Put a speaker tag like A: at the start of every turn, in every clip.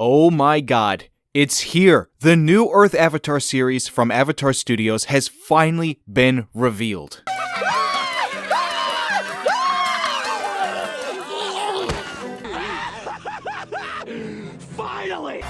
A: Oh my god, it's here! The new Earth Avatar series from Avatar Studios has finally been revealed.
B: Finally!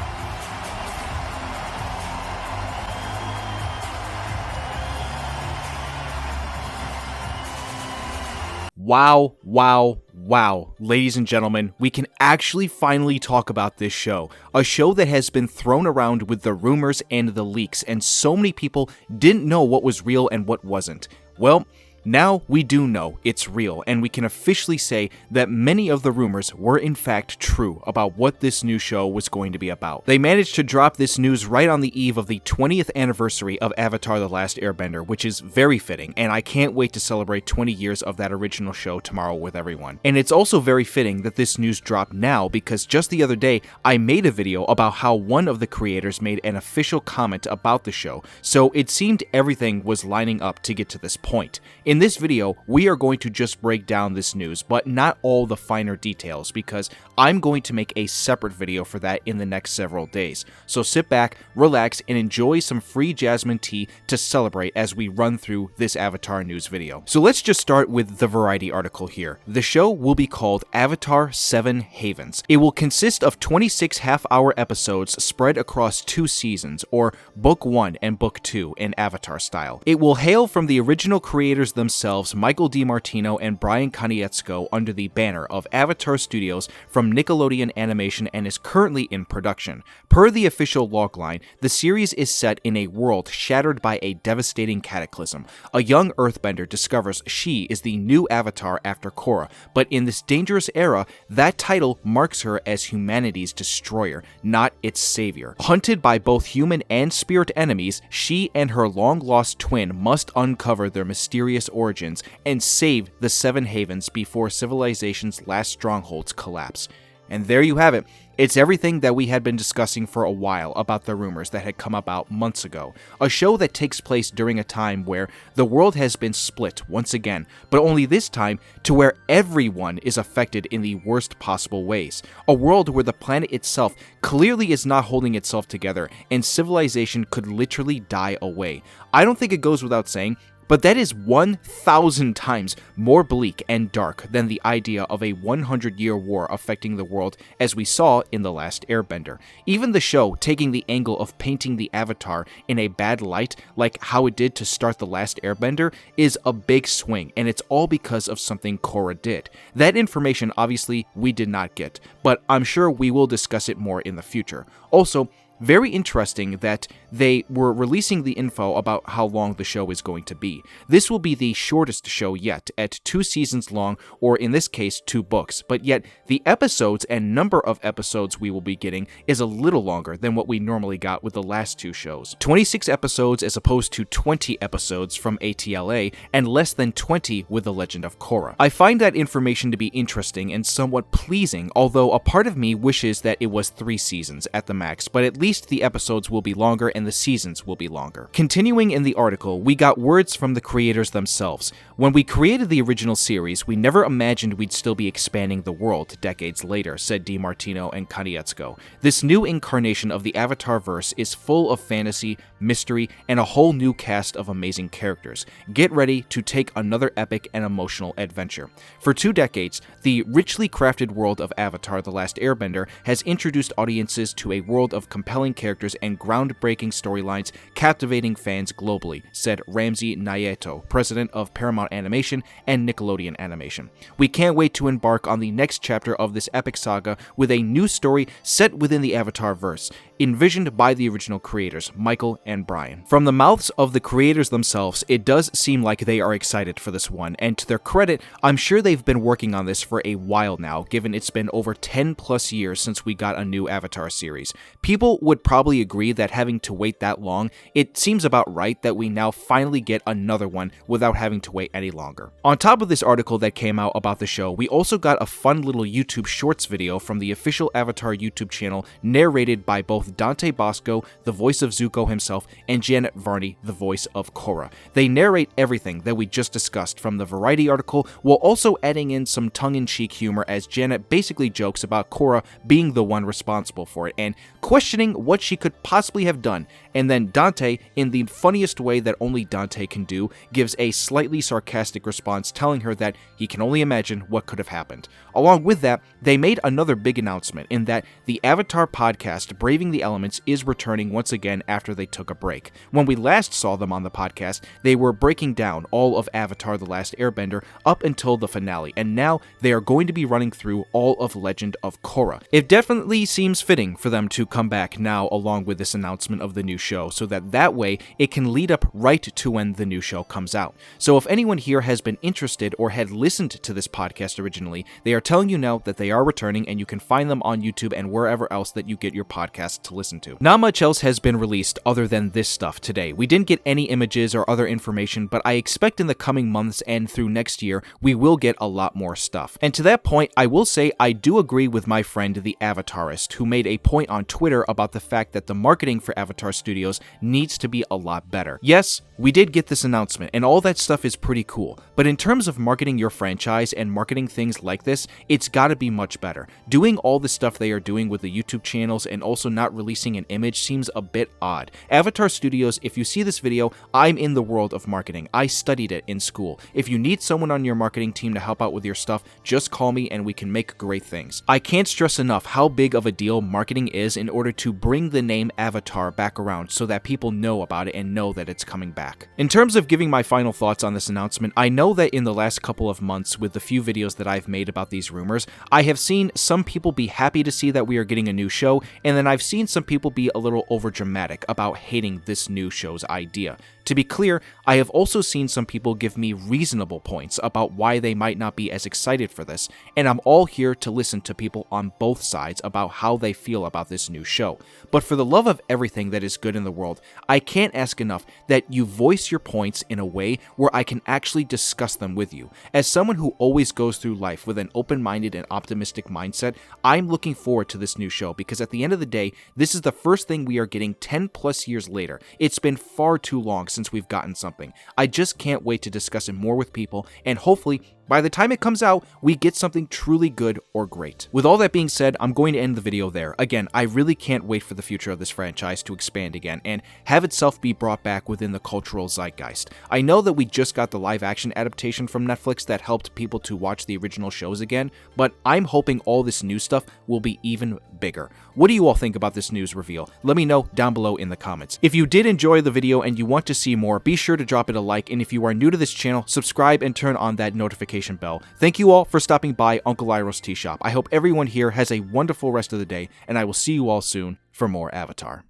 A: Wow. Ladies and gentlemen, we can actually finally talk about this show. A show that has been thrown around with the rumors and the leaks, and so many people didn't know what was real and what wasn't. Well, now we do know it's real, and we can officially say that many of the rumors were in fact true about what this new show was going to be about. They managed to drop this news right on the eve of the 20th anniversary of Avatar: The Last Airbender, which is very fitting, and I can't wait to celebrate 20 years of that original show tomorrow with everyone. And it's also very fitting that this news dropped now, because just the other day, I made a video about how one of the creators made an official comment about the show, so it seemed everything was lining up to get to this point. In this video, we are going to just break down this news, but not all the finer details, because I'm going to make a separate video for that in the next several days. So sit back, relax, and enjoy some free jasmine tea to celebrate as we run through this Avatar news video. So let's just start with the Variety article here. The show will be called Avatar 7 Havens. It will consist of 26 half-hour episodes spread across 2 seasons, or Book 1 and Book 2 in Avatar style. It will hail from the original creators themselves, Michael DiMartino and Brian Konietzko, under the banner of Avatar Studios from Nickelodeon Animation, and is currently in production. Per the official logline, the series is set in a world shattered by a devastating cataclysm. A young Earthbender discovers she is the new Avatar after Korra, but in this dangerous era, that title marks her as humanity's destroyer, not its savior. Hunted by both human and spirit enemies, she and her long-lost twin must uncover their mysterious origins and save the Seven Havens before civilization's last strongholds collapse. And there you have it. It's everything that we had been discussing for a while about the rumors that had come about months ago. A show that takes place during a time where the world has been split once again, but only this time to where everyone is affected in the worst possible ways. A world where the planet itself clearly is not holding itself together, and civilization could literally die away. I don't think it goes without saying, but that is 1,000 times more bleak and dark than the idea of a 100-year war affecting the world as we saw in The Last Airbender. Even the show taking the angle of painting the Avatar in a bad light, like how it did to start The Last Airbender, is a big swing, and it's all because of something Korra did. That information obviously we did not get, but I'm sure we will discuss it more in the future. Also, very interesting that they were releasing the info about how long the show is going to be. This will be the shortest show yet, at 2 seasons long, or in this case 2 books, but yet the episodes and number of episodes we will be getting is a little longer than what we normally got with the last 2 shows. 26 episodes as opposed to 20 episodes from ATLA, and less than 20 with The Legend of Korra. I find that information to be interesting and somewhat pleasing, although a part of me wishes that it was 3 seasons at the max, but at least the episodes will be longer and the seasons will be longer. Continuing in the article, we got words from the creators themselves. When we created the original series, we never imagined we'd still be expanding the world decades later, said DiMartino and Konietzko. This new incarnation of the Avatar-verse is full of fantasy, mystery, and a whole new cast of amazing characters. Get ready to take another epic and emotional adventure. For 2 decades, the richly crafted world of Avatar: The Last Airbender has introduced audiences to a world of compelling characters and groundbreaking storylines captivating fans globally, said Ramsey Nieto, president of Paramount Animation and Nickelodeon Animation. We can't wait to embark on the next chapter of this epic saga with a new story set within the Avatar-verse, envisioned by the original creators, Michael and Brian. From the mouths of the creators themselves, it does seem like they are excited for this one, and to their credit, I'm sure they've been working on this for a while now, given it's been over 10 plus years since we got a new Avatar series. People would probably agree that having to wait that long, it seems about right that we now finally get another one without having to wait any longer. On top of this article that came out about the show, we also got a fun little YouTube Shorts video from the official Avatar YouTube channel, narrated by both Dante Bosco, the voice of Zuko himself, and Janet Varney, the voice of Korra. They narrate everything that we just discussed from the Variety article, while also adding in some tongue-in-cheek humor as Janet basically jokes about Korra being the one responsible for it and questioning what she could possibly have done, and then Dante, in the funniest way that only Dante can do, gives a slightly sarcastic response telling her that he can only imagine what could have happened. Along with that, they made another big announcement in that the Avatar podcast, Braving the Elements, is returning once again after they took a break. When we last saw them on the podcast, they were breaking down all of Avatar: The Last Airbender up until the finale, and now they are going to be running through all of Legend of Korra. It definitely seems fitting for them to come back now along with this announcement of the new show, so that way it can lead up right to when the new show comes out. So if anyone here has been interested or had listened to this podcast originally, they are telling you now that they are returning, and you can find them on YouTube and wherever else that you get your podcasts to listen to. Not much else has been released other than this stuff today. We didn't get any images or other information, but I expect in the coming months and through next year, we will get a lot more stuff. And to that point, I will say I do agree with my friend the Avatarist, who made a point on Twitter about the fact that the marketing for Avatar Studios needs to be a lot better. Yes, we did get this announcement, and all that stuff is pretty cool, but in terms of marketing your franchise and marketing things like this, it's gotta be much better. Doing all the stuff they are doing with the YouTube channels and also not releasing an image seems a bit odd. Avatar Studios, if you see this video, I'm in the world of marketing. I studied it in school. If you need someone on your marketing team to help out with your stuff, just call me and we can make great things. I can't stress enough how big of a deal marketing is in order to bring the name Avatar back around so that people know about it and know that it's coming back. In terms of giving my final thoughts on this announcement, I know that in the last couple of months with the few videos that I've made about these rumors, I have seen some people be happy to see that we are getting a new show, and then I've seen some people be a little overdramatic about hating this new show's idea. To be clear, I have also seen some people give me reasonable points about why they might not be as excited for this, and I'm all here to listen to people on both sides about how they feel about this new show. But for the love of everything that is good in the world, I can't ask enough that you voice your points in a way where I can actually discuss them with you. As someone who always goes through life with an open-minded and optimistic mindset, I'm looking forward to this new show because at the end of the day, this is the first thing we are getting 10 plus years later. It's been far too long since we've gotten something. I just can't wait to discuss it more with people, and hopefully by the time it comes out, we get something truly good or great. With all that being said, I'm going to end the video there. Again, I really can't wait for the future of this franchise to expand again and have itself be brought back within the cultural zeitgeist. I know that we just got the live-action adaptation from Netflix that helped people to watch the original shows again, but I'm hoping all this new stuff will be even bigger. What do you all think about this news reveal? Let me know down below in the comments. If you did enjoy the video and you want to see more, be sure to drop it a like, and if you are new to this channel, subscribe and turn on that notification bell. Thank you all for stopping by Uncle Iroh's Tea Shop. I hope everyone here has a wonderful rest of the day, and I will see you all soon for more Avatar.